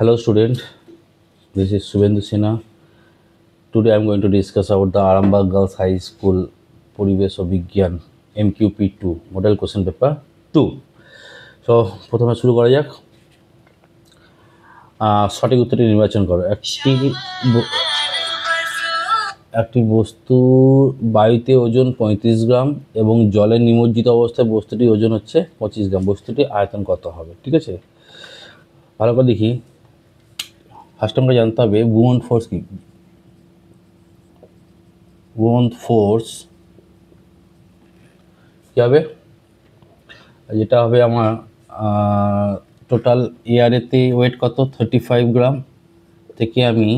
Hello student, this is Subhendu Sinha. Today I am going to discuss about the Arambagh Girls High School Poribesh Vigyan MQP2 Model Question Paper 2. So প্রথমে শুরু করা যাক। সঠিক উত্তরটি নির্বাচন করো। একটি বস্তু বায়ুতে ওজন 35 গ্রাম এবং জলে নিমজ্জিত অবস্থায় বস্তুটির ওজন হচ্ছে 25 গ্রাম। বস্তুটির আয়তন কত হবে? ঠিক আছে, ভালো করে দেখি। ফার্স্ট আমরা জানতে হবে বুয়ন্ট ফোর্স কি। বুয়ন্ট ফোর্স কী হবে? যেটা হবে আমার টোটাল এয়ারেতে ওয়েট কত 35 গ্রাম থেকে আমি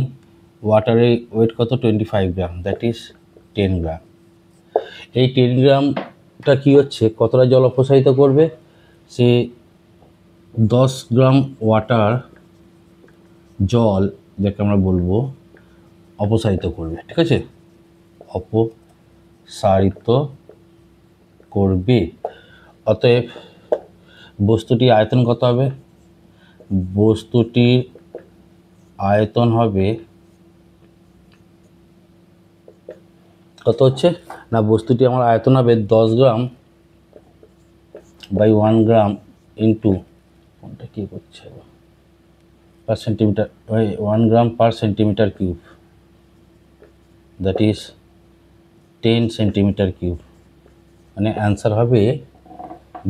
ওয়াটারে ওয়েট কত 25 গ্রাম, দ্যাট ইজ 10 গ্রাম। এই 10 গ্রামটা কী হচ্ছে, কতটা জল অপসারিত করবে? সে 10 গ্রাম ওয়াটার জল যাকে আমরা বলবো অপসারিত করবে। ঠিক আছে, অপসারিত করবে। অতএব বস্তুটির আয়তন কত হবে? বস্তুটির আয়তন হবে কত হচ্ছে না, বস্তুটি আমার আয়তন হবে 10 গ্রাম বাই 1 গ্রাম ইন্টু কোনটা কী করছে পার centimetre, 1 gram per centimetre cube, that is 10 centimetre cube. মানে অ্যান্সার হবে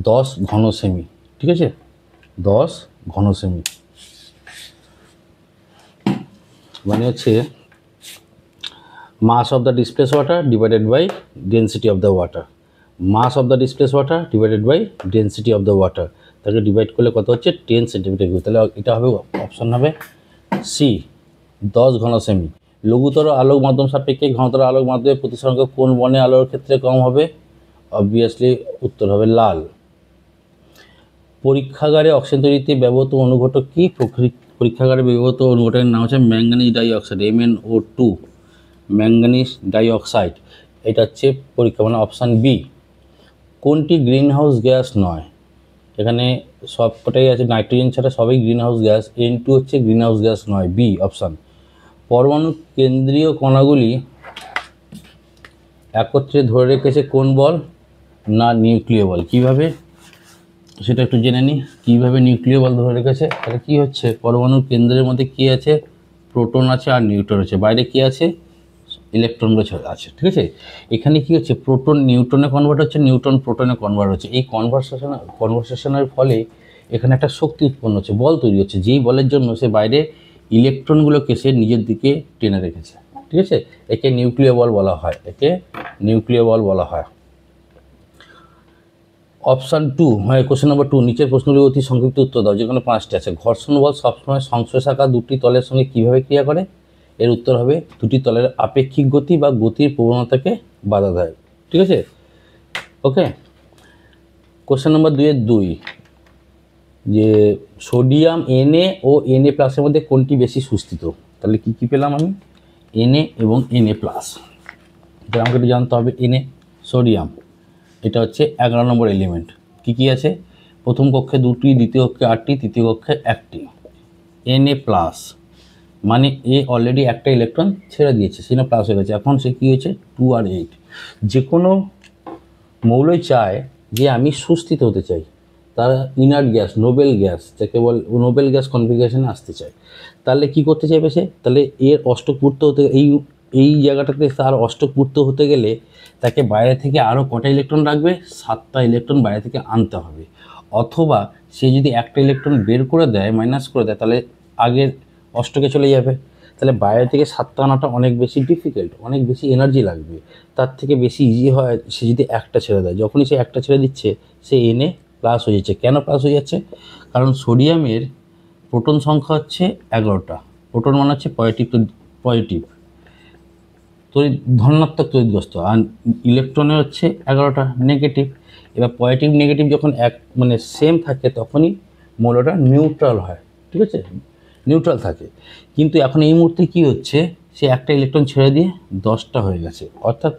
10 ঘন সেমি। ঠিক আছে, 10 ঘন সেমি মানে হচ্ছে mass of the displace water divided by density of the water. Mass of the displace water divided by density of the water, তাকে ডিভাইড করলে কত হচ্ছে 10 সেন্টিমিটার কিউব। তাহলে এটা হবে অপশন হবে সি, 10 ঘন সেমি। লঘুতর আলোক মাধ্যম সাপেক্ষে ঘনতর আলোক মাধ্যমে প্রতিসংখ্যক কোন বর্ণের আলোর ক্ষেত্রে কম হবে? অবভিয়াসলি উত্তর হবে লাল। পরীক্ষাগারে অক্সিজেন তৈরিতে ব্যবহৃত অনুঘটক কি? পরীক্ষাগারে ব্যবহৃত অনুঘটকের নাম হচ্ছে manganese dioxide, MnO2, manganese dioxide. এটা হচ্ছে পরীক্ষা মানে অপশান বি। কোনটি গ্রিন হাউস গ্যাস নয়? এখানে সবকটাই আছে, নাইট্রোজেন ছাড়া সবই গ্রিন হাউস গ্যাস। N2 হচ্ছে গ্রিন হাউস গ্যাস নয়, বি অপশান। পরমাণু কেন্দ্রীয় কণাগুলি একত্রে ধরে রেখেছে কোন বল? না নিউক্লিয় বল। কীভাবে সেটা একটু জেনে নিই। কীভাবে নিউক্লিয় বল ধরে রেখেছে? তাহলে কী হচ্ছে, পরমাণুর কেন্দ্রের মধ্যে কী আছে? প্রোটন আছে আর নিউট্রন আছে, বাইরে কী আছে? ইলেকট্রনগুলো আছে। ঠিক আছে, এখানে কী হচ্ছে, প্রোটন নিউট্রনে কনভার্ট হচ্ছে, নিউট্রন প্রোটনে কনভার্ট হচ্ছে। এই কনভার্সেশনের ফলে এখানে একটা শক্তি উৎপন্ন হচ্ছে, বল তৈরি হচ্ছে, যেই বলের জন্য সে বাইরে ইলেকট্রনগুলোকে সে নিজের দিকে টেনে রেখেছে। ঠিক আছে, একে নিউক্লিয় বল বলা হয়, একে নিউক্লিয় বল বলা হয়। অপশান 2 মানে কোশ্চেন নম্বর 2, নিচের প্রশ্নগুলি অতি সংক্ষিপ্ত উত্তর দাও। যেখানে 5টি আছে। ঘর্ষণ বল সবসময় সংশ্লেষাকার দুটি তলের সঙ্গে কীভাবে ক্রিয়া করে? এর উত্তর হবে দুটি তলের আপেক্ষিক গতি বা গতির প্রবণতাকে বাধা দেয়। ঠিক আছে, ওকে। কোশ্চেন নম্বর 2 যে সোডিয়াম Na ও Na প্লাসের মধ্যে কোনটি বেশি সুস্থিত? তাহলে কী কী পেলাম আমি? Na এবং Na প্লাস। তাহলে আমাকে একটু জানতে হবে Na, সোডিয়াম, এটা হচ্ছে 11 নম্বর এলিমেন্ট। কী কী আছে? প্রথম কক্ষে 2টি, দ্বিতীয় কক্ষে 8টি, তৃতীয় কক্ষে 1টি। Na প্লাস মানে এ অলরেডি একটা ইলেকট্রন ছেড়ে দিয়েছে, সেটা প্লাস হয়ে গেছে, এখন সে কী হয়েছে 2 আর 8। যে কোনো মৌলই চায় যে আমি সুস্থিত হতে চাই, তারা ইনার্ট গ্যাস, নোবেল গ্যাস যাকে বল, নোবেল গ্যাস কনফিগারেশনে আসতে চায়। তাহলে কি করতে চাইবে সে? তাহলে এর অষ্টক পূর্ত হতে, এই জায়গাটাতে তার অষ্টক পূর্ত হতে গেলে তাকে বাইরে থেকে আরও কটা ইলেকট্রন রাখবে? 7টা ইলেকট্রন বাইরে থেকে আনতে হবে। অথবা সে যদি একটা ইলেকট্রন বের করে দেয়, মাইনাস করে দেয়, তাহলে আগের অষ্টকে চলে যাবে। তাহলে বাইরে থেকে 7টা আনাটা অনেক বেশি ডিফিকাল্ট, অনেক বেশি এনার্জি লাগবে। তার থেকে বেশি ইজি হয় সে যদি একটা ছেড়ে দেয়। যখনই সে একটা ছেড়ে দিচ্ছে সে Na প্লাস হয়ে যাচ্ছে। কেন প্লাস হয়ে যাচ্ছে? কারণ সোডিয়ামের প্রোটন সংখ্যা হচ্ছে 11টা। প্রোটন মানে হচ্ছে পজিটিভ তড়িৎ, ধনাত্মক তড়িৎগ্রস্ত, আর ইলেকট্রনের হচ্ছে 11টা নেগেটিভ। এবার পজিটিভ নেগেটিভ যখন মানে সেম থাকে তখনই মৌলটা নিউট্রাল হয়। ঠিক আছে, নিউট্রাল থাকে। কিন্তু এখন এই মুহূর্তে কি হচ্ছে, সে একটা ইলেকট্রন ছেড়ে দিয়ে 10টা হয়ে গেছে, অর্থাৎ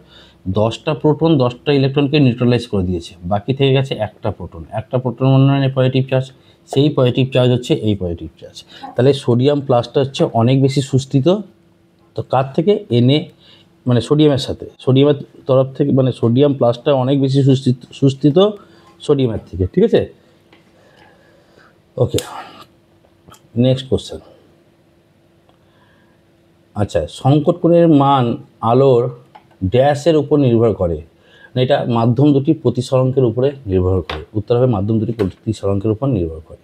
10টা প্রোটন 10টা ইলেকট্রনকে নিউট্রালাইজ করে দিয়েছে। বাকি থেকে গেছে একটা প্রোটন। একটা প্রোটন মানে পজিটিভ চার্জ, সেই পজিটিভ চার্জ হচ্ছে এই পজিটিভ চার্জ। তাহলে সোডিয়াম প্লাসটা হচ্ছে অনেক বেশি সুস্থিত, তো কার থেকে? Na, মানে সোডিয়ামের সাথে, সোডিয়ামের তরফ থেকে, মানে সোডিয়াম প্লাসটা অনেক বেশি সুস্থিত সোডিয়ামের থেকে, ঠিক আছে। ওকে, নেক্সট কোশ্চেন। আচ্ছা, সংকট কোণের মান আলোর ড্যাশের উপর নির্ভর করে, না এটা মাধ্যম দুটি প্রতিসরাঙ্কের উপরে নির্ভর করে। উত্তর হবে মাধ্যম দুটি প্রতিসরাঙ্কের উপর নির্ভর করে।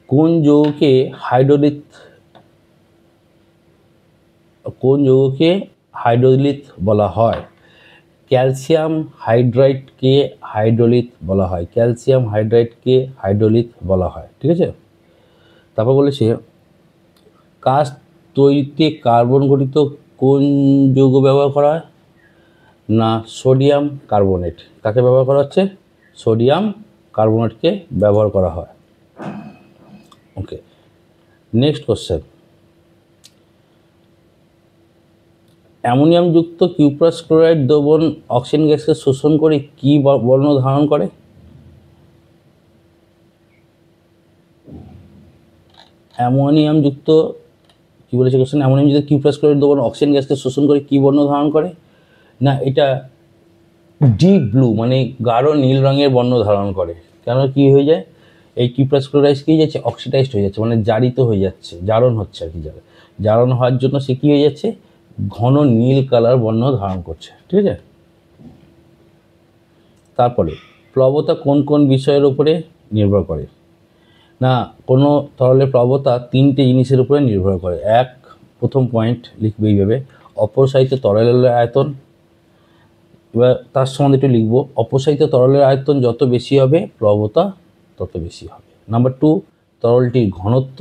কোন যৌগকে হাইড্রোলিথ বলা হয়? ক্যালসিয়াম হাইড্রাইডকে হাইড্রোলিথ বলা হয়, ক্যালসিয়াম হাইড্রাইডকে হাইড্রোলিথ বলা হয়, ঠিক আছে। তারপর বলেছে কাঁচ তৈরিতে কার্বন ঘটিত কোন যৌগ ব্যবহার করা হয়? না সোডিয়াম কার্বনেট। কাকে ব্যবহার করা হচ্ছে? সোডিয়াম কার্বনেটকে ব্যবহার করা হয়। ওকে, নেক্সট কোশ্চেন। অ্যামোনিয়ামযুক্ত কিউপ্রাস ক্লোরাইড দ্রবণ অক্সিজেন গ্যাসকে শোষণ করে কী বর্ণ ধারণ করে? অ্যামোনিয়ামযুক্ত কী বলেছে কোশ্চেন? অ্যামোনিয়ামযুক্ত কিউপ্রাস ক্লোরাইড দ্রবণ অক্সিজেন গ্যাসকে শোষণ করে কী বর্ণ ধারণ করে? না এটা ডিপ ব্লু, মানে গাঢ় নীল রঙের বর্ণ ধারণ করে। কেন, কি হয়ে যায়? এই কিউপ্রাস ক্লোরাইড কী হয়ে যাচ্ছে? অক্সিডাইজড হয়ে যাচ্ছে, মানে জারিত হয়ে যাচ্ছে, জারণ হচ্ছে আর কি। জারণ হওয়ার জন্য সে কী হয়ে যাচ্ছে? ঘন নীল কালার বর্ণ ধারণ করছে, ঠিক আছে। তারপরে প্লবতা কোন কোন বিষয়ের উপরে নির্ভর করে? না কোনো তরলের প্লবতা তিনটে জিনিসের উপরে নির্ভর করে। এক, প্রথম পয়েন্ট লিখবে এইভাবে, অপসারিত তরলের আয়তন। এবার তার সম্বন্ধে একটু লিখবো, অপসারিত তরলের আয়তন যত বেশি হবে প্লবতা তত বেশি হবে। নাম্বার টু, তরলটির ঘনত্ব,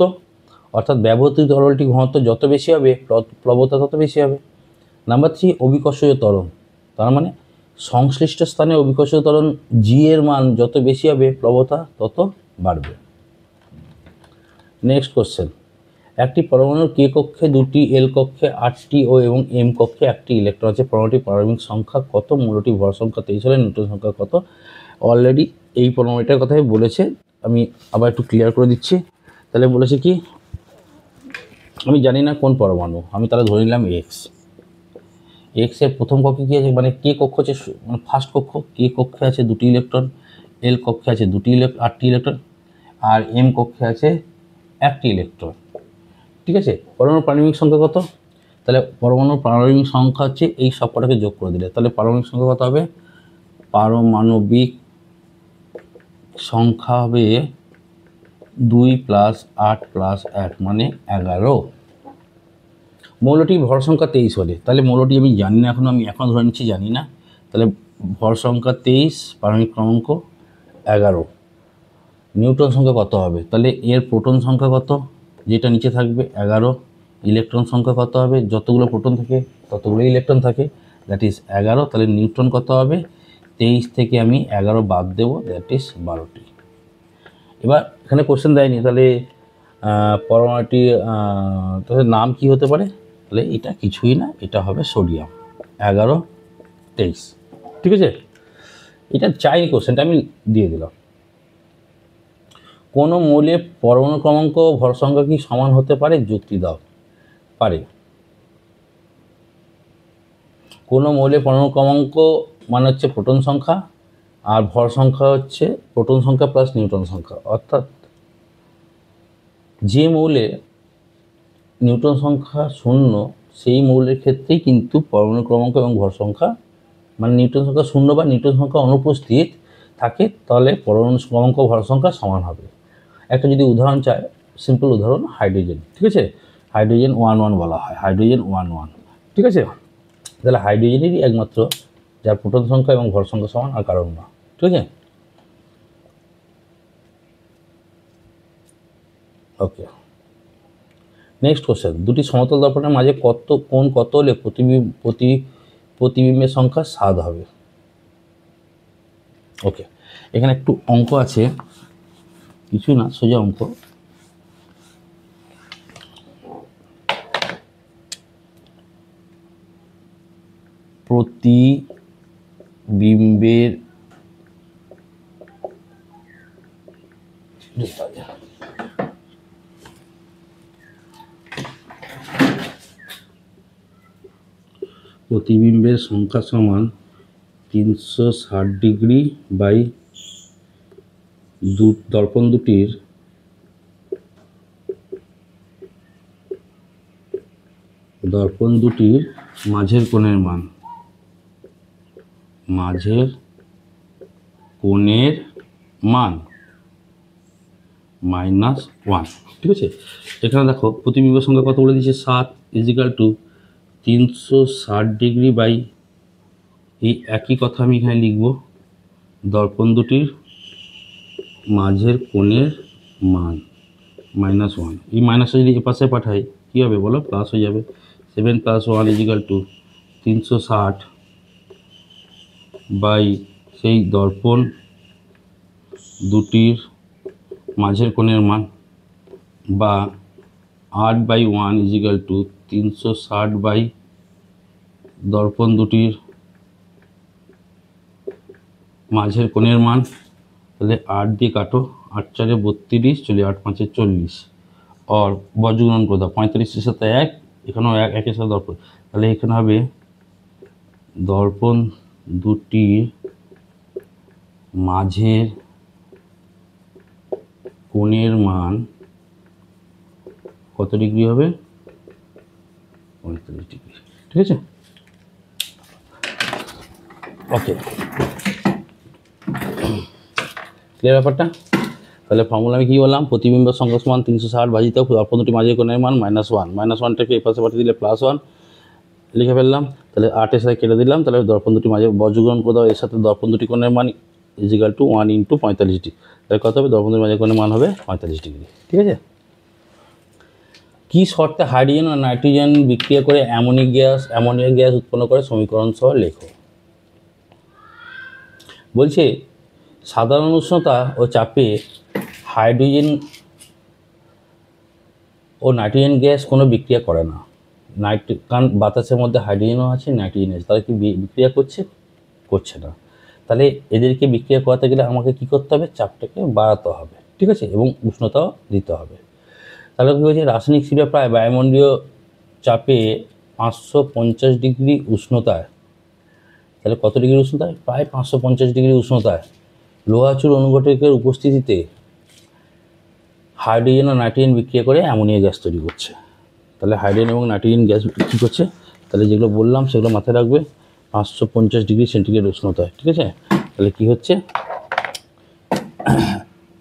অর্থাৎ ব্যবহৃত তরলটির ঘনত্ব যত বেশি হবে প্লবতা তত বেশি হবে। নাম্বার থ্রি, অভিকর্ষজ ত্বরণ, তার মানে সংশ্লিষ্ট স্থানে অভিকর্ষজ ত্বরণ জি এর মান যত বেশি হবে প্লবতা তত বাড়বে। Next question. একটি পরমাণুর কে কক্ষে দুটি, এল কক্ষে 8টি ও এবং এম কক্ষে 1টি ইলেকট্রন আছে। পরমাণুটির পারমাণবিক সংখ্যা কত? মূলটির ভর সংখ্যা 23 হলে নিউটন সংখ্যা কত? অলরেডি এই পরমাণুটার কথাই বলেছে, আমি আবার একটু ক্লিয়ার করে দিচ্ছি। তাহলে বলেছে কি, আমি জানি না কোন পরমাণু, আমি তাহলে ধরে নিলাম এক্সের প্রথম কক্ষে কী আছে, মানে কে কক্ষ হচ্ছে মানে ফার্স্ট কক্ষ, কে কক্ষে আছে 2টি ইলেকট্রন, এল কক্ষে আছে 8টি ইলেকট্রন, আর এম কক্ষে আছে 1টি ইলেকট্রন, ঠিক আছে। পরমাণুর পারমাণবিক সংখ্যা কত? তাহলে পরমাণুর পারমাণবিক সংখ্যা হচ্ছে এই সবকটাকে যোগ করে দিলে, তাহলে পারমাণবিক সংখ্যা কত হবে? পারমাণবিক সংখ্যা হবে 2 + 8 + 1 মানে 11। মৌলটির ভর সংখ্যা 23 হলে, তাহলে মৌলটি আমি জানি না এখন, আমি এখন ধরে নিচ্ছি জানি না, তাহলে ভর সংখ্যা 23, পারমাণবিক ক্রমাঙ্ক 11, নিউটন সংখ্যা কত হবে? তাহলে এর প্রোটন সংখ্যা কত? যেটা নিচে থাকবে 11। ইলেকট্রন সংখ্যা কত হবে? যতগুলো প্রোটন থাকে ততগুলো ইলেকট্রন থাকে, দ্যাট ইজ 11। তাহলে নিউটন কত হবে? 23 থেকে আমি 11 বাদ দেবো, দ্যাট ইজ 12টি। এবার এখানে কোশ্চেন দেয়নি, তাহলে পরমাণুটির তাহলে নাম কি হতে পারে? তাহলে এটা কিছুই না, এটা হবে সোডিয়াম 11, 23, ঠিক আছে। এটা চাইনি, কোশ্চেনটা আমি দিয়ে দিলাম। কোনো মৌলের পরমাণু ক্রমাঙ্ক ভর সংখ্যা কি সমান হতে পারে? যুক্তি দাও। পারে। কোনো মৌলের পরমাণু ক্রমাঙ্ক মানে হচ্ছে প্রোটন সংখ্যা, আর ভর সংখ্যা হচ্ছে প্রোটন সংখ্যা প্লাস নিউটন সংখ্যা। অর্থাৎ যে মৌলে নিউটন সংখ্যা 0 সেই মৌলের ক্ষেত্রেই কিন্তু পরমাণু ক্রমাঙ্ক এবং ভর সংখ্যা, মানে নিউটন সংখ্যা 0 বা নিউটন সংখ্যা অনুপস্থিত থাকে, তাহলে পরমাণু ক্রমাঙ্ক ভর সংখ্যা সমান হবে। একটা যদি উদাহরণ চায়, সিম্পল উদাহরণ হাইড্রোজেন, ঠিক আছে। হাইড্রোজেন 1 বলা হয়, হাইড্রোজেন 1, ঠিক আছে। তাহলে হাইড্রোজেনেরই একমাত্র যার প্রোটন সংখ্যা এবং ভর সংখ্যা সমান, আর কারণ না, ঠিক আছে। ওকে, নেক্সট কোশ্চেন। দুটি সমতল দর্পণের মাঝে কোণ কত হলে প্রতিবিম্বের সংখ্যা 7 হবে? ওকে, এখানে একটু অঙ্ক আছে, কিছু না, সোজা অঙ্ক। প্রতিবিম্বের প্রতিবিম্বের সংখ্যা সমান 360 ডিগ্রি বাই দর্পণ দুটির মাঝের কোণের মান -1। ঠিক আছে, এখানে দেখো প্রতিবিম্বের সংখ্যা কত বলে দিয়েছে 7 = 360 ডিগ্রি বাই এই একই কথা আমি এখানে লিখব দর্পণ দুটির মাঝের কোণের মান -1। এই মাইনাসটা যদি এপাশে পাঠাই কী হবে বলো, প্লাস হয়ে যাবে। 7 + 1 = 360 বাই সেই দর্পণ দুটির মাঝের কোণের মান, বা 8/1 = 360 বাই দর্পণ দুটির মাঝের কোণের মান। তাহলে 8 দিয়ে কাটো, 8 × 4 = 32, 8 × 5 = 40, আর বর্গমূল করে দাও 45-এর সাথে 1, এখানেও 1, 1-এর সাথে দর্পণ। তাহলে এখানে হবে দর্পণ দুটির মাঝের কোণের মান কত ডিগ্রি হবে, 45 ডিগ্রি। ঠিক আছে, ওকে, ক্লিয়ার ব্যাপারটা। তাহলে ফর্মুলা আমি কী বললাম, প্রতিবিম্বের সংখ্যা সমান 360 ভাজিত দর্পণ দুটি মাঝের কোণের মান -1। -1টাকে এপাশে পাঠিয়ে দিলে +1 লিখে ফেললাম। তাহলে 8-এর সাথে কেটে দিলাম, তাহলে দর্পণ দুটি মাঝে বর্গমূল করে দাও, এর সাথে দর্পণ দুটি কোণের মান = 1 × 45 ডিগ্রি। তাহলে কত হবে, দর্পণ দুটি মাঝের কোণের মান হবে 45 ডিগ্রি। ঠিক আছে, কী শর্তে হাইড্রোজেন ও নাইট্রোজেন বিক্রিয়া করে অ্যামোনিয়া গ্যাস উৎপন্ন করে, সমীকরণ সহ লেখো। বলছে সাধারণ উষ্ণতা ও চাপে হাইড্রোজেন ও নাইট্রোজেন গ্যাস কোনো বিক্রিয়া করে না। কারণ বাতাসের মধ্যে হাইড্রোজেনও আছে, নাইট্রোজেন আছে, তারা কি বিক্রিয়া করছে না। তাহলে এদেরকে বিক্রিয়া করাতে গেলে আমাকে কী করতে হবে, চাপটাকে বাড়াতে হবে। ঠিক আছে, এবং উষ্ণতাও দিতে হবে। তাহলে কী হয়েছে, রাসায়নিক শিরা প্রায় বায়ুমণ্ডলীয় চাপে 550 ডিগ্রি উষ্ণতায়, তাহলে কত ডিগ্রি উষ্ণতায়, প্রায় 550 ডিগ্রি উষ্ণতায় লোহাচুর অনুঘটকের উপস্থিতিতে হাইড্রোজেন ও নাইট্রোজেন বিক্রিয়া করে অ্যামোনিয়া গ্যাস তৈরি করছে। তাহলে হাইড্রোজেন এবং নাইট্রোজেন গ্যাস কী করছে, তাহলে যেগুলো বললাম সেগুলো মাথায় রাখবে, 550 ডিগ্রি সেন্টিগ্রেড উষ্ণতায়। ঠিক আছে, তাহলে কী হচ্ছে,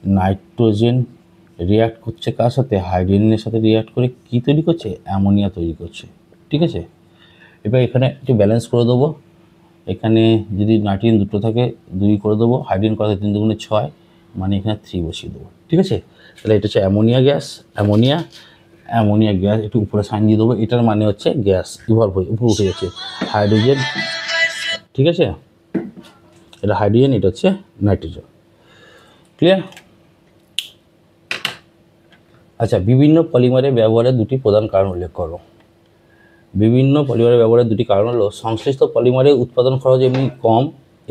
নাইট্রোজেন রিয়াক্ট করছে কার সাথে, হাইড্রোজেনের সাথে রিয়াক্ট করে কী তৈরি করছে, অ্যামোনিয়া তৈরি করছে। ঠিক আছে, এবার এখানে একটু ব্যালেন্স করে দেবো। এখানে যদি নাইট্রোজেন দুটো থাকে 2 করে দেবো, হাইড্রোজেন কত 3 × 2 = 6, মানে এখানে 3 বসিয়ে দেবো। ঠিক আছে, তাহলে এটা হচ্ছে অ্যামোনিয়া গ্যাস। অ্যামোনিয়া গ্যাস একটু উপরে সাইন দিয়ে দেবো, এটার মানে হচ্ছে গ্যাস ইভলভ হয়ে উপরে উঠে যাচ্ছে হাইড্রোজেন। ঠিক আছে, এটা হাইড্রোজেন, এটা হচ্ছে নাইট্রোজেন। ক্লিয়ার? আচ্ছা, বিভিন্ন পলিমারের ব্যবহারের দুটি প্রধান কারণ উল্লেখ করো। বিভিন্ন পলিমারের ব্যবহারের দুটি কারণ হলো, সংশ্লিষ্ট পলিমারের উৎপাদন খরচ এমনি কম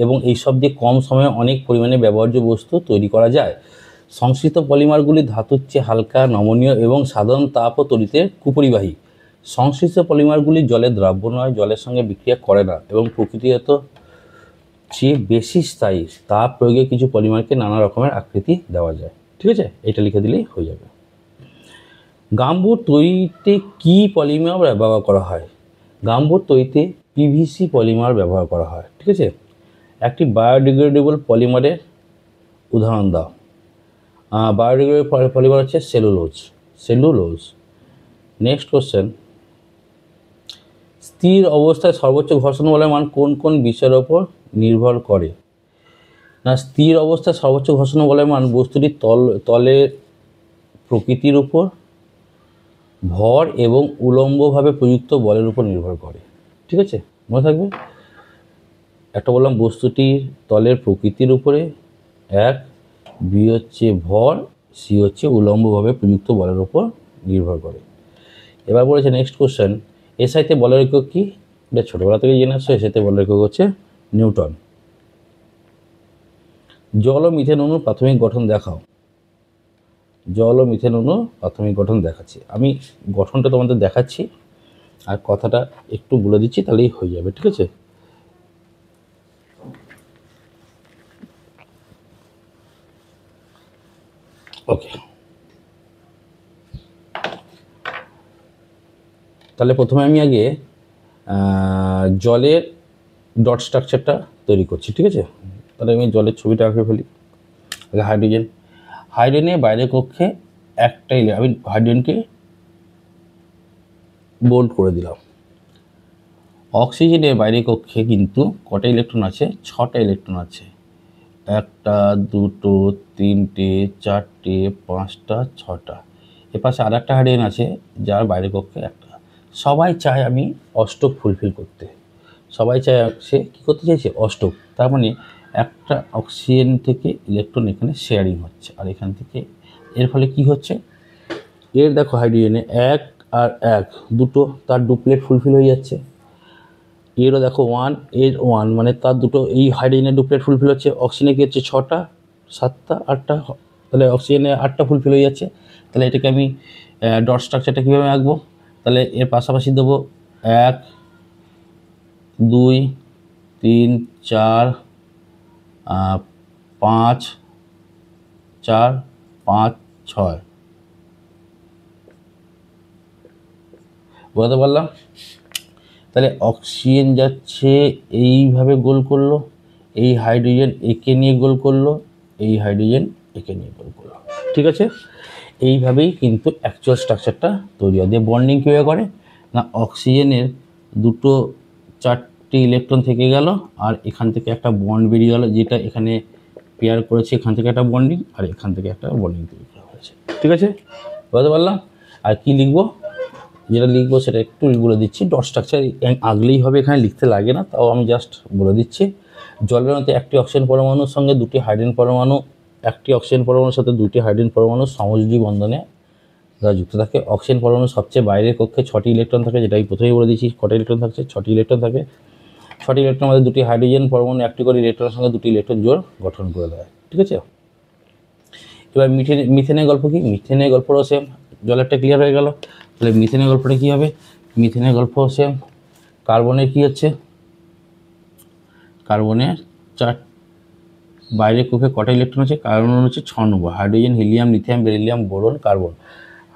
এবং এইসব দিয়ে কম সময়ে অনেক পরিমাণে ব্যবহার্য বস্তু তৈরি করা যায়। সংশ্লিষ্ট পলিমারগুলি ধাতুর চেয়ে হালকা, নমনীয় এবং সাধারণ তাপ ও তড়িতের কুপরিবাহী। সংশ্লিষ্ট পলিমারগুলি জলের দ্রাব্য নয়, জলের সঙ্গে বিক্রিয়া করে না এবং প্রকৃতিগত চেয়ে বেশি স্থায়ী। তাপ প্রয়োগে কিছু পলিমারকে নানা রকমের আকৃতি দেওয়া যায়। ঠিক আছে, এটা লিখে দিলেই হয়ে যাবে। গাম্বুট তৈরিতে কী পলিমার ব্যবহার করা হয়? গাম্বুট তৈরিতে পিভিসি পলিমার ব্যবহার করা হয়। ঠিক আছে, একটি বায়োডিগ্রেডেবল পলিমারের উদাহরণ দাও। বায়োডিগ্রেডেবল পলিমার হচ্ছে সেলুলোজ। নেক্সট কোশ্চেন, স্থির অবস্থায় সর্বোচ্চ ঘর্ষণ বলের মান কোন কোন বিষয়ের ওপর নির্ভর করে? না, স্থির অবস্থায় সর্বোচ্চ ঘর্ষণ বলের মান বস্তুটির তলের প্রকৃতির উপর, ভর এবং উলম্বভাবে প্রযুক্ত বলের উপর নির্ভর করে। ঠিক আছে, মনে থাকবে। একটা বললাম বস্তুটির তলের প্রকৃতির উপরে 1, B হচ্ছে ভর, C হচ্ছে উলম্বভাবে প্রযুক্ত বলের উপর নির্ভর করে। এবার বলেছে নেক্সট কোশ্চেন, এসআইতে বলের একক কী? এটা ছোটোবেলা থেকে জেনে আসছো, এসআইতে বলের একক হচ্ছে নিউটন। জল ও মিথেন অণুর প্রাথমিক গঠন দেখাও। জল ও মিথেন অণু প্রাথমিক গঠন দেখাচ্ছি। আমি গঠনটা তোমাদের দেখাচ্ছি আর কথাটা একটু বলে দিচ্ছি, তাহলেই হয়ে যাবে, ঠিক আছে? ওকে, তাহলে প্রথমে আমি আগে জলের ডট স্ট্রাকচারটা তৈরি করছি, ঠিক আছে? তাহলে আমি জলের ছবিটা আঁকে ফেলি। হাইড্রোজেন, হাইড্রোজেনের বাইরের কক্ষে একটাই, আমি হাইড্রোজেনকে বোল্ড করে দিলাম। অক্সিজেনের বাইরের কক্ষে কিন্তু কটা ইলেকট্রন আছে? 6টা ইলেকট্রন আছে। 1টা 2টো 3টে 4টে 5টা 6টা। এপাশে আর একটা হাইড্রোজেন আছে যার বাইরের কক্ষে একটা। সবাই চায় আমি অষ্টক ফুলফিল করতে, সবাই চায় সে কী করতে চাইছে? অষ্টক। তার মানে একটা অক্সিজেন থেকে ইলেকট্রন এখানে শেয়ারিং হচ্ছে, আর এখান থেকে এর ফলে কি হচ্ছে? এর দেখো হাইড্রোজেনে 1 আর 1 দুটো, তার ডুপ্লেট ফুলফিল হয়ে যাচ্ছে। এরও দেখো 1 এর 1, মানে তার দুটো, এই হাইড্রোজেনের ডুপ্লেট ফুলফিল হচ্ছে। অক্সিজেনে কি হচ্ছে? 6টা 7টা 8টা, তাহলে অক্সিজেনে 8টা ফুলফিল হয়ে যাচ্ছে। তাহলে এটাকে আমি ডট স্ট্রাকচারটা কীভাবে আঁকবো? তাহলে এর পাশাপাশি দেবো 1 2 3 4 5 4 5 6, বুঝতে পারলাম? তাহলে অক্সিজেন যাচ্ছে এইভাবে গোল করলো, এই হাইড্রোজেন একে নিয়ে গোল করলো, এই হাইড্রোজেন একে নিয়ে গোল করলো, ঠিক আছে? এইভাবেই কিন্তু অ্যাকচুয়াল স্ট্রাকচারটা তৈরি হয়। দিয়ে বন্ডিং কীভাবে করে না, অক্সিজেনের দুটো 4টে ইলেকট্রন থেকে গেল, আর এখান থেকে একটা বন্ড বেরিয়ে গেল, যেটা এখানে পেয়ার করেছে, এখান থেকে একটা বন্ডিং, আর এখান থেকে একটা বন্ডিং তৈরি করা হয়েছে, ঠিক আছে? বুঝতে পারলাম? আর কি লিখবো? যেটা লিখবো সেটা একটু বলে দিচ্ছি। ডট স্ট্রাকচার আগলেই হবে, এখানে লিখতে লাগে না, তাও আমি জাস্ট বলে দিচ্ছি। জলের মধ্যে একটি অক্সিজেন পরমাণুর সঙ্গে দুটি হাইড্রোজেন পরমাণু, একটি অক্সিজেন পরমাণুর সাথে দুটি হাইড্রোজেন পরমাণু সমযোজী বন্ধনে দ্বারা যুক্ত থাকে। অক্সিজেন পরমাণুর সবচেয়ে বাইরের কক্ষে 6টি ইলেকট্রন থাকে, যেটা আমি প্রথমেই বলে দিচ্ছি। কটা ইলেকট্রন থাকছে? 6টি ইলেকট্রন থাকে। 6টি ইলেকট্রনের মধ্যে দুটি হাইড্রোজেন পরমাণু একটি করে ইলেকট্রনের সঙ্গে দুটি ইলেকট্রন জোড় গঠন করে দেয়, ঠিক আছে? এবার মিথেনের গল্প কি? মিথেনের গল্পটাও সেম। জলেরটা ক্লিয়ার হয়ে গেল। তাহলে মিথেনের গল্পটা কী হবে? মিথেনের গল্প সেম। কার্বনের কী হচ্ছে? কার্বনের বাইরের কক্ষে কটা ইলেকট্রন আছে? কার্বন হচ্ছে 6 number. Hydrogen helium lithium beryllium boron carbon.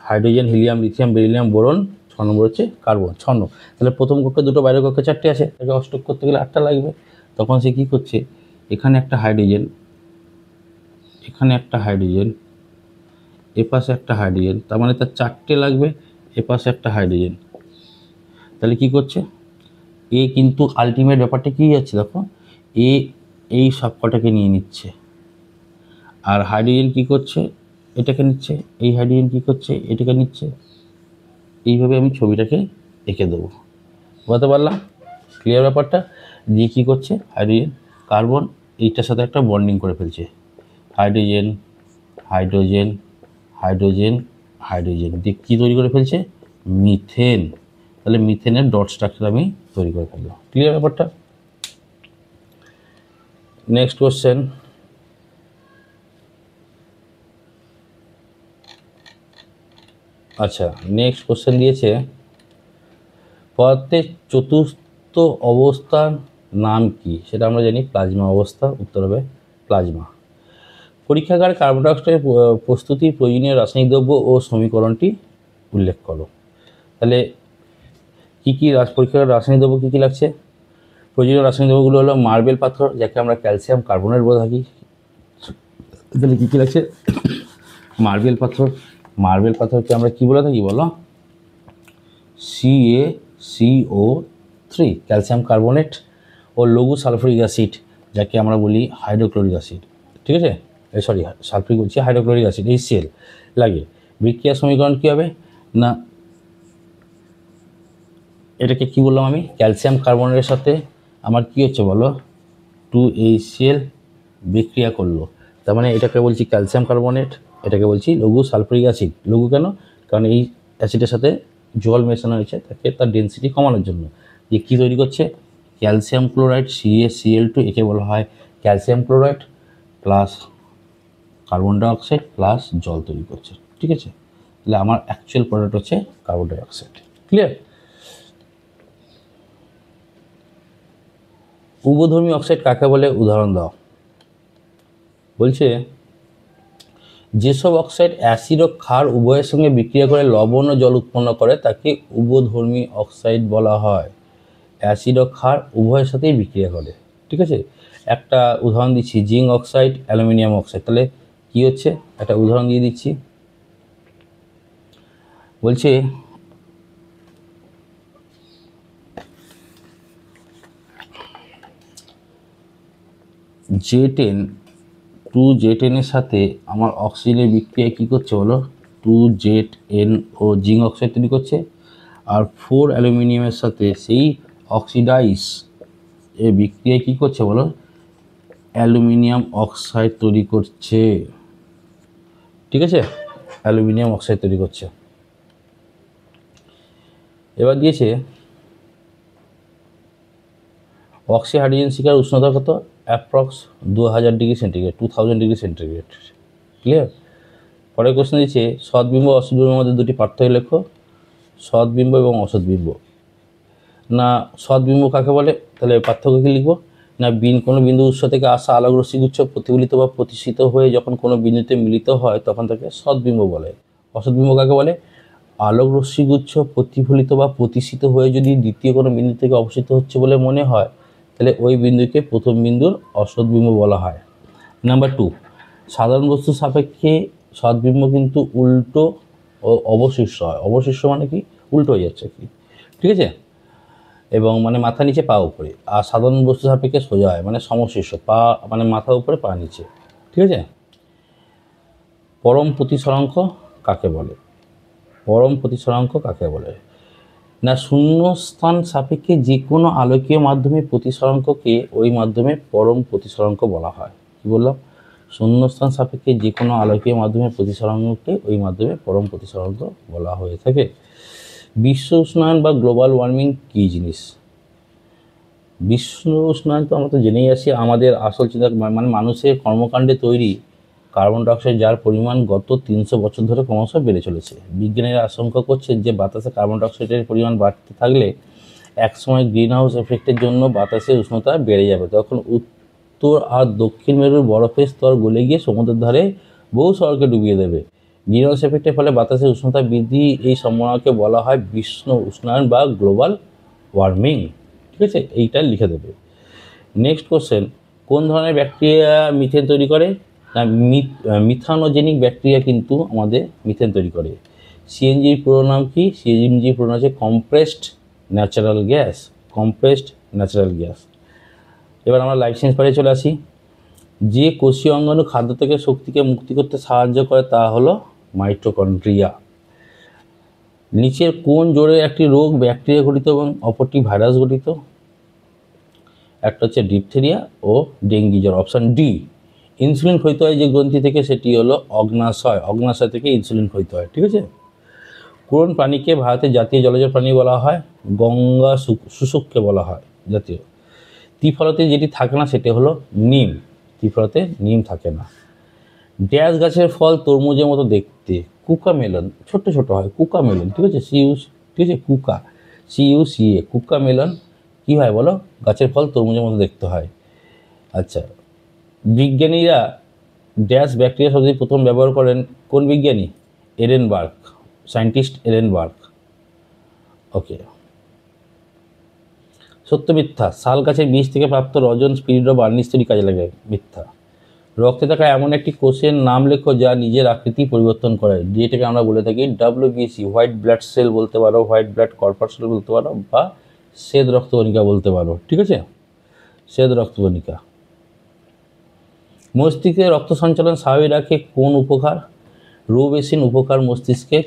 Hydrogen helium lithium beryllium boron 6 number হচ্ছে কার্বন, 6 তাহলে প্রথম কক্ষে দুটো, বাইরের কক্ষে 4টে আছে, তাকে অষ্টক করতে গেলে 8টা লাগবে। তখন সে কী করছে? এখানে একটা হাইড্রোজেন, এখানে একটা হাইড্রোজেন, এপাশে একটা হাইড্রোজেন, তার মানে তার 4টে লাগবে, এপাশে একটা হাইড্রোজেন। তাহলে কি করছে? এ কিন্তু আলটিমেট ব্যাপারটা কী যাচ্ছে দেখো, এ এই সবকটাকে নিয়ে নিচ্ছে, আর হাইড্রোজেন কি করছে? এটাকে নিচ্ছে। এই হাইড্রোজেন কি করছে? এটাকে নিচ্ছে। এইভাবে আমি ছবিটাকে এঁকে দেবো, বুঝতে পারলাম? ক্লিয়ার ব্যাপারটা? দিয়ে কী করছে? হাইড্রোজেন কার্বন এইটার সাথে একটা বন্ডিং করে ফেলছে। হাইড্রোজেন হাইড্রোজেন হাইড্রোজেন হাইড্রোজেন দিয়ে কী তৈরি করে ফেলছে? মিথেন। তাহলে মিথেনের ডট স্ট্রাকচার আমি তৈরি করে ফেললাম। ক্লিয়ার ব্যাপারটা? নেক্সট কোশ্চেন, আচ্ছা নেক্সট কোশ্চেন দিয়েছে, পদার্থের চতুর্থ অবস্থার নাম কি? সেটা আমরা জানি প্লাজমা অবস্থা। উত্তর হবে প্লাজমা। পরীক্ষাগারে কার্বন ডাইঅক্সাইডের প্রস্তুতির প্রয়োজনীয় রাসায়নিক দ্রব্য ও সমীকরণটি উল্লেখ করো। তাহলে কী কী পরীক্ষাগারে রাসায়নিক দ্রব্য কী কী লাগছে? প্রয়োজনীয় রাসায়নিক দ্রব্যগুলো হলো মার্বেল পাথর, যাকে আমরা ক্যালসিয়াম কার্বনেট বলে থাকি। তাহলে কী কী লাগছে? মার্বেল পাথর। মার্বেল পাথরকে আমরা কী বলে থাকি বলো? CaCO3, calcium carbonate. ও লঘু সালফুরিক অ্যাসিড, যাকে আমরা বলি হাইড্রোক্লোরিক অ্যাসিড, ঠিক আছে? সরি, সালফুরিক বলছি, হাইড্রোক্লোরিক অ্যাসিড, এই সেল লাগে। বিক্রিয়া সমীকরণ কী হবে না, এটাকে কি বললাম আমি? ক্যালসিয়াম কার্বনেটের সাথে আমার কী হচ্ছে বলো? 2HCl বিক্রিয়া করলো, তার মানে এটাকে বলছি ক্যালসিয়াম কার্বনেট, এটাকে বলছি লঘু সালফুরিক অ্যাসিড। লঘু কেন? কারণ এই অ্যাসিডের সাথে জল মেশানো হয়েছে তাকে তার ডেনসিটি কমানোর জন্য। যে কী তৈরি করছে? ক্যালসিয়াম ক্লোরাইড CaCl2, একে বলা হয় calcium chloride plus carbon dioxide plus জল তৈরি করছে। ঠিক আছে, তাহলে আমার অ্যাকচুয়াল প্রোডাক্ট হচ্ছে কার্বন ডাইঅক্সাইড। ক্লিয়ার? উভধর্মী অক্সাইড কাকে বলে, উদাহরণ দাও। বলছে যেসব অক্সাইড অ্যাসিড ও ক্ষার উভয়ের সঙ্গে বিক্রিয়া করে লবণ ও জল উৎপন্ন করে তাকে উভধর্মী অক্সাইড বলা হয়। অ্যাসিড ও ক্ষার উভয়ের সাথেই বিক্রিয়া করে। ঠিক আছে, একটা উদাহরণ দিচ্ছি, জিঙ্ক অক্সাইড, অ্যালুমিনিয়াম অক্সাইড। তাহলে কি হচ্ছে, একটা উদাহরণ দিয়ে দিচ্ছি। বলছে J10 2Z10 এর সাথে আমার অক্সিজেনের বিক্রিয়া কী করছে বলো, 2Z10 ও জিঙ্ক অক্সাইড তৈরি করছে, আর 4 অ্যালুমিনিয়ামের সাথে সেই অক্সিডাইজ এর বিক্রিয়া কী করছে বলো, অ্যালুমিনিয়াম অক্সাইড তৈরি করছে। ঠিক আছে, অ্যালুমিনিয়াম অক্সাইড তৈরি করছে। এবার দিয়েছে অক্সি হাইড্রোজেন শিকার উষ্ণতা কত, approx 2000 degree centigrade, 2000 degree centigrade. Clear? পরের কোশ্চেন দিচ্ছে সৎবিম্ব অসৎবিম্বের মধ্যে দুটি পার্থক্য লেখো। সৎবিম্ব এবং অসৎবিম্ব। না সৎবিম্ব কাকে বলে, তাহলে পার্থক্য কী লিখবো, না কোনো বিন্দু উৎস থেকে আসা আলোক রশ্মিগুচ্ছ প্রতিফলিত বা প্রতিষ্ঠিত হয়ে যখন কোনো বিন্দুতে মিলিত হয় তখন তাকে সৎবিম্ব বলে। অসৎবিম্ব কাকে বলে, আলোক রশ্মিগুচ্ছ প্রতিফলিত বা প্রতিষ্ঠিত হয়ে যদি দ্বিতীয় কোনো বিন্দু থেকে অবস্থিত হচ্ছে বলে মনে হয় তাহলে ওই বিন্দুকে প্রথম বিন্দুর অসৎবিম্ব বলা হয়। নাম্বার 2, সাধারণ বস্তুর সাপেক্ষে সৎবিম্ব কিন্তু উল্টো ও অবশিষ্ট হয়। অবশিষ্ট মানে কি, উল্টো হয়ে যাচ্ছে কি, ঠিক আছে, এবং মানে মাথা নিচে পা উপরে। আর সাধারণ বস্তু সাপেক্ষে সোজা হয় মানে সমশীর্ষ, পা মানে মাথা উপরে পা নিচে। ঠিক আছে। পরম প্রতিসরাঙ্ক কাকে বলে, পরম প্রতিসরাঙ্ক কাকে বলে, না শূন্যস্থান সাপেক্ষে যে কোনো আলোকীয় মাধ্যমে প্রতিসরাঙ্ককে ওই মাধ্যমে পরম প্রতিসরাঙ্ক বলা হয়। কী বললাম, শূন্যস্থান সাপেক্ষে যে কোনো আলোকীয় মাধ্যমে প্রতিসরাঙ্ককে ওই মাধ্যমে পরম প্রতিসরাঙ্ক বলা হয়ে থাকে। বিশ্ব উষ্ণায়ন বা গ্লোবাল ওয়ার্মিং কী জিনিস, বিশ্ব উষ্ণায়ন তো আমরা তো জেনেই আসি, আমাদের আসল চিন্তা মানে মানুষের কর্মকাণ্ডে তৈরি কার্বন ডাইঅক্সাইড যার পরিমাণ গত 300 বছর ধরে ক্রমশ বেড়ে চলেছে। বিজ্ঞানীরা আশঙ্কা করছেন যে বাতাসে কার্বন ডাইঅক্সাইডের পরিমাণ বাড়তে থাকলে একসময় গ্রিন হাউস এফেক্টের জন্য বাতাসের উষ্ণতা বেড়ে যাবে। তখন উত্তর আর দক্ষিণ মেরুর বরফের স্তর গলে গিয়ে সমুদ্রের ধারে বহু শহরকে ডুবিয়ে দেবে। গ্রিন হাউস এফেক্টের ফলে বাতাসের উষ্ণতা বৃদ্ধি, এই সম্ভাবনাকে বলা হয় বিশ্ব উষ্ণায়ন বা গ্লোবাল ওয়ার্মিং। ঠিক আছে, এইটা লিখে দেবে। নেক্সট কোশ্চেন, কোন ধরনের ব্যাকটেরিয়া মিথেন তৈরি করে, না মিথানোজেনিক ব্যাকটেরিয়া কিন্তু আমাদের মিথেন তৈরি করে। সিএনজির পুরো নাম কি, সিএনজির পুরো নাম হচ্ছে compressed natural gas, compressed natural gas. এবার আমরা লাইফ সায়েন্স পারে চলে আসি। যে কোষীয় অঙ্গাণু খাদ্য থেকে শক্তিকে মুক্তি করতে সাহায্য করে তা হলো মাইটোকন্ড্রিয়া। নিচের কোন জোড়ে একটি রোগ ব্যাকটেরিয়া ঘটিত এবং অপরটি ভাইরাস ঘটিত, একটা হচ্ছে ডিপথেরিয়া ও ডেঙ্গি জ্বর, অপশান ডি। ইনসুলিন ক্ষয়িত হয় যে গ্রন্থি থেকে সেটি হলো অগ্নাশয়, অগ্নাশয় থেকে ইনসুলিন ক্ষয়িত হয়। ঠিক আছে। কোন প্রাণীকে ভারতের জাতীয় জলজ প্রাণী বলা হয়, গঙ্গা শুশুককে বলা হয় জাতীয়। ত্রিফলতে যেটি থাকে না সেটি হলো নিম, ত্রিফলতে নিম থাকে না। ড্যাশ গাছের ফল তরমুজের মতো দেখতে, কুকা মেলন, ছোট্ট ছোট হয়, কুকা মেলন। ঠিক আছে, ঠিক আছে, কুকা, CUCA, কুকা মেলন কী হয় বলো, গাছের ফল তরমুজের মতো দেখতে হয়। আচ্ছা, বিজ্ঞানীরা ড্যাশ ব্যাকটেরিয়া শব্দটি প্রথম ব্যবহার করেন কোন বিজ্ঞানী, এরেনবার্গ, সায়েন্টিস্ট এরেনবার্গ। ওকে। সত্য মিথ্যা, শাল গাছের বীজ থেকে প্রাপ্ত রজন, স্পিরিট বা বার্নিশ তৈরি কাজে লাগে, মিথ্যা। রক্তে থাকা এমন একটি কোষের নাম লেখো যা নিজের আকৃতি পরিবর্তন করে, যেটাকে আমরা বলে থাকি WBC, হোয়াইট ব্লাড সেল বলতে পারো, হোয়াইট ব্লাড কর্পাসেল বলতে পারো, বা শ্বেত রক্তকণিকা বলতে পারো। ঠিক আছে, শ্বেত রক্তকণিকা। মস্তিষ্কে রক্ত সঞ্চালন স্বাভাবিক রাখে কোন উপকার, রোবেসিন উপকার মস্তিষ্কের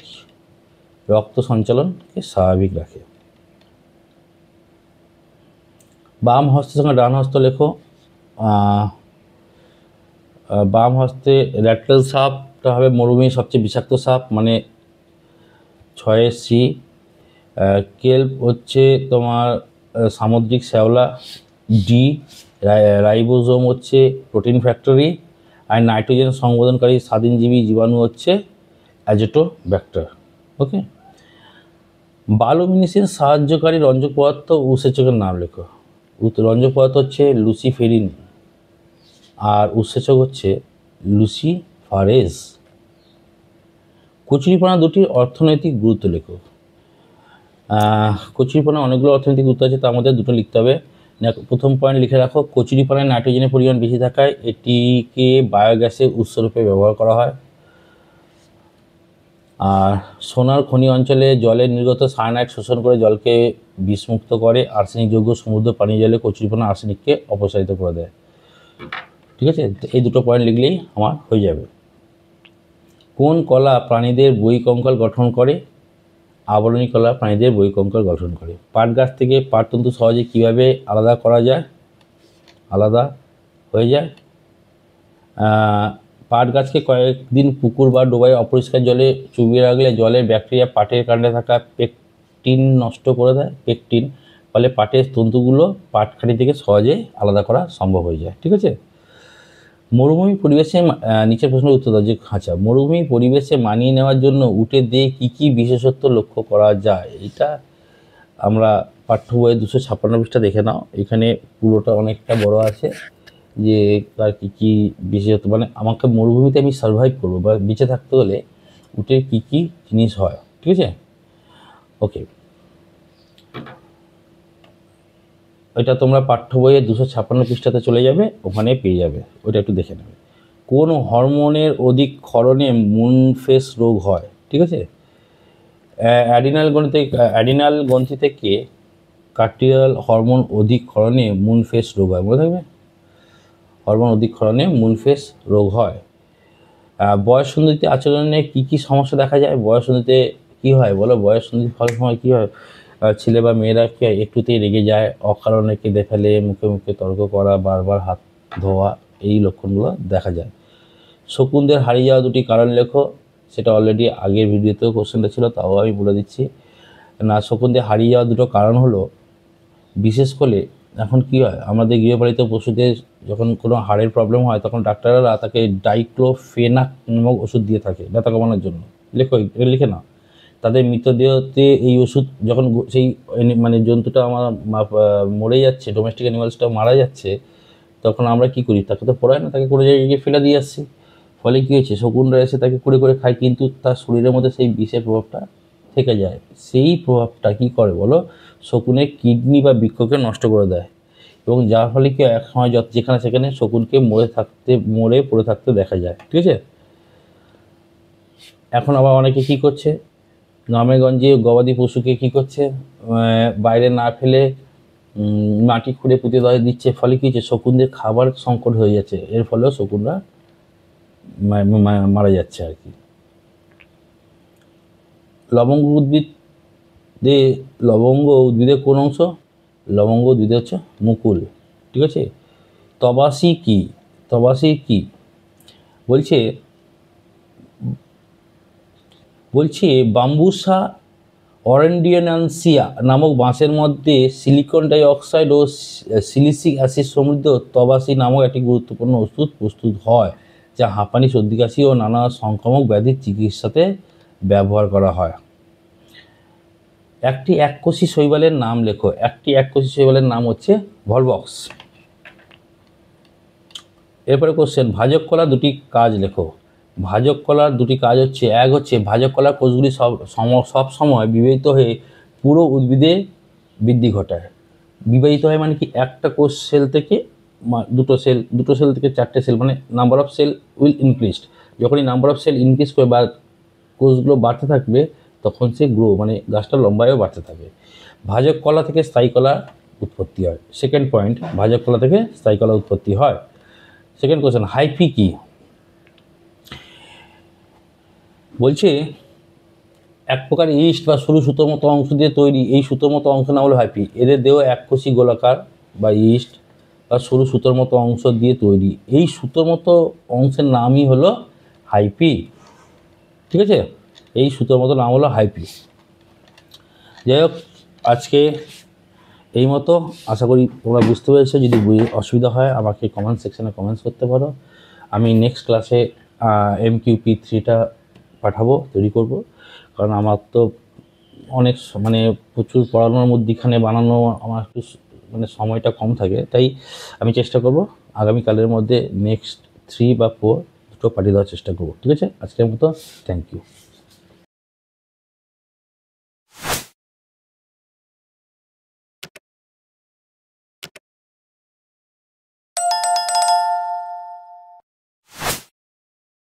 রক্ত সঞ্চালনকে স্বাভাবিক রাখে। বাম হস্তের সঙ্গে ডান হস্ত লেখো। বাম হস্তে র্যাটল সাপটা হবে মরুভূমির সবচেয়ে বিষাক্ত সাপ, মানে 6C। কেল্প হচ্ছে তোমার সামুদ্রিক শ্যাওলা, ডি। রাইবোজোম হচ্ছে প্রোটিন ফ্যাক্টরি, আর নাইট্রোজেন সংবোধনকারী স্বাধীনজীবী জীবাণু হচ্ছে অ্যাজেটোব্যাক্টার। ওকে, বায়োলুমিনেসেন্স সাহায্যকারী রঞ্জক পদার্থ উৎসেচকের নাম লেখো। রঞ্জক পদার্থ হচ্ছে লুসিফেরিন আর উৎসেচক হচ্ছে লুসিফারেজ। কচুরিপানা দুটির অর্থনৈতিক গুরুত্ব লেখো। কচুরিপানা অনেকগুলো অর্থনৈতিক গুরুত্ব আছে, তার মধ্যে দুটো লিখতে হবে। প্রথম পয়েন্ট লিখে রাখো, কচুরিপানায় নাইট্রোজেনের পরিমাণ বেশি থাকায় এটিকে বায়োগ্যাসের উৎসরূপে ব্যবহার করা হয়। আর সোনার খনি অঞ্চলে জলের নির্গত সায়ানাইড শোষণ করে জলকে বিষমুক্ত করে। আর্সেনিকযোগ্য সমুদ্র পানীয় জলে কচুরিপানা আর্সেনিককে অপসারিত করে দেয়। ঠিক আছে, এই দুটো পয়েন্ট লিখলেই আমার হয়ে যাবে। কোন কলা প্রাণীদের বহিঃকঙ্কাল গঠন করে? আবরণী কলা প্রাণীদের বহিঃকঙ্কাল গঠন করে। পাট গাছ থেকে পাটতন্তু সহজে কীভাবে আলাদা করা যায়? আলাদা হয়ে যায়। পাট গাছকে কয়েকদিন পুকুর বা ডোবায় অপরিষ্কার জলে চুবিয়ে রাখলে জলের ব্যাকটেরিয়া পাটের কাণ্ডে থাকা পেকটিন নষ্ট করে দেয়। পেকটিন ফলে পাটের তন্তুগুলো পাটখানি থেকে সহজে আলাদা করা সম্ভব হয়ে যায়। ঠিক আছে, মরুভূমি পরিবেশে নিচের প্রশ্নের উত্তর দাও। যে আচ্ছা, মরুভূমি পরিবেশে মানিয়ে নেওয়ার জন্য উটের দেহে কী কী বিশেষত্ব লক্ষ্য করা যায়? এটা আমরা পাঠ্য বইয়ে 256 পৃষ্ঠা দেখে নাও। এখানে পুরোটা অনেকটা বড় আছে যে তার কী কী বিশেষত্ব, মানে আমাকে মরুভূমিতে আমি সার্ভাইভ করবো বা বেঁচে থাকতে হলে উটের কী কী জিনিস হয়। ঠিক আছে, ওকে, এটা তোমরা পাঠ্য বইয়ে 256 পৃষ্ঠাতে চলে যাবে, ওখানে পেয়ে যাবে, ওটা একটু দেখে নেবে। কোন হরমোনের অধিক ক্ষরণে মুনফেস রোগ হয়? ঠিক আছে, অ্যাডিনাল গ্রন্থি থেকে কার্টিয়াল হরমোন অধিক ক্ষরণে মুনফেস রোগ হয়। মনে থাকবে, হরমোন অধিক ক্ষরণে মুনফেস রোগ হয়। বয়ঃসন্ধিতে আচরণে কী কী সমস্যা দেখা যায়? বয়ঃসন্ধিতে কী হয় বলো? বয়ঃসন্ধির ফল সময় কী হয়? ছেলে বা মেয়েরা কি একটুতেই রেগে যায়, অকারণে কেঁদে ফেলে, মুখে মুখে তর্ক করা, বারবার হাত ধোয়া, এই লক্ষণগুলো দেখা যায়। শকুনদের হারিয়ে যাওয়া দুটি কারণ লেখো। সেটা অলরেডি আগের ভিডিওতেও কোশ্চেনটা ছিল, তাও আমি বলে দিচ্ছি না। শকুনদের হারিয়ে যাওয়া দুটো কারণ হলো, বিশেষ করে এখন কী হয়, আমাদের গৃহপালিত পশুদের যখন কোনো হাড়ের প্রবলেম হয় তখন ডাক্তাররা তাকে ডাইক্লোফেনাক নামক ওষুধ দিয়ে থাকে ব্যথা কমানোর জন্য। লেখো, এটা লিখে নাও। তাদের মৃতদেহতে এই ওষুধ যখন সেই মানে জন্তুটা আমার মরে যাচ্ছে, ডোমেস্টিক অ্যানিমালসটা মারা যাচ্ছে, তখন আমরা কি করি? তাকে তো পড়ায় না, তাকে কোনো জায়গায় গিয়ে ফেলে দিয়ে আসছি। ফলে কী হয়েছে, শকুনরা এসে তাকে করে করে খায়, কিন্তু তার শরীরের মধ্যে সেই বিষের প্রভাবটা থেকে যায়। সেই প্রভাবটা কী করে বলো? শকুনের কিডনি বা বৃক্ষকে নষ্ট করে দেয়, এবং যার ফলে কি এক সময় যেখানে সেখানে শকুনকে মরে পড়ে থাকতে দেখা যায়। ঠিক আছে, এখন আবার অনেকে কী করছে, গ্রামেগঞ্জে গবাদি পশুকে কী করছে, বাইরে না ফেলে মাটি খুঁড়ে পুঁতে দিচ্ছে। ফলে কী হচ্ছে, শকুনদের খাবার সংকট হয়ে যাচ্ছে, এর ফলেও শকুনরা মারা যাচ্ছে আর কি। লবঙ্গ উদ্ভিদে কোন অংশ? লবঙ্গ উদ্ভিদে হচ্ছে মুকুল। ঠিক আছে, তবাসি কি? তবাসি কি বলছে বাম্বুসা অরেন্ডিয়ানান্সিয়া নামক বাঁশের মধ্যে সিলিকন ডাইঅক্সাইড ও সিলিসিক অ্যাসিড সমৃদ্ধ তবাসি নামক একটি গুরুত্বপূর্ণ ওষুধ প্রস্তুত হয়, যা হাঁপানি, সর্দি কাশি ও নানা সংক্রামক ব্যাধির চিকিৎসাতে ব্যবহার করা হয়। একটি এককোষী শৈবালের নাম লেখো। একটি এককোষী শৈবালের নাম হচ্ছে ভলভক্স। এরপরে কোশ্চেন, ভাজক কলার দুটি কাজ লেখো। ভাজক কলার দুটি কাজ হচ্ছে, এক হচ্ছে ভাজক কলার কোষগুলি সব সময় বিভাজিত হয়ে পুরো উদ্ভিদে বৃদ্ধি ঘটায়। বিভাজিত হয় মানে কি, একটা কোষ সেল থেকে দুটো সেল থেকে 4টে সেল, মানে number of cell will increased. যখনই নাম্বার অফ সেল ইনক্রিজ করে বা কোষগুলো বাড়তে থাকবে, তখন সে মানে গাছটা লম্বায়ও বাড়তে থাকে। ভাজক কলা থেকে স্থায়ী কলা উৎপত্তি হয়। সেকেন্ড পয়েন্ট, ভাজক কলা থেকে স্থায়ী কলা উৎপত্তি হয়। সেকেন্ড কোশ্চেন, হাইফি কি? বলছে এক প্রকার ইস্ট বা সরু সুতোর মতো অংশ দিয়ে তৈরি। এই সুতোর মতো অংশ না হলো হাইফি। এদের দেহ এককোষী গোলাকার বা ইস্ট বা সরু সুতোর মতো অংশ দিয়ে তৈরি। এই সুতোর মতো অংশের নামই হলো হাইফি। ঠিক আছে, এই সুতোর মতো নাম হলো হাইফি। যাই হোক, আজকে এই মতো, আশা করি তোমরা বুঝতে পেরেছো। যদি অসুবিধা হয় আমাকে কমেন্ট সেকশানে কমেন্টস করতে পারো। আমি নেক্সট ক্লাসে MQP3টা পাঠাবো, তৈরি করব, কারণ আমার তো অনেক মানে প্রচুর পড়ানোর মধ্যেখানে বানানো আমার একটু মানে সময়টা কম থাকে, তাই আমি চেষ্টা করব আগামীকালের মধ্যে নেক্সট 3 বা 4 দুটো পাঠিয়ে দেওয়ার চেষ্টা করব। ঠিক আছে, আজকের মতো থ্যাংক ইউ।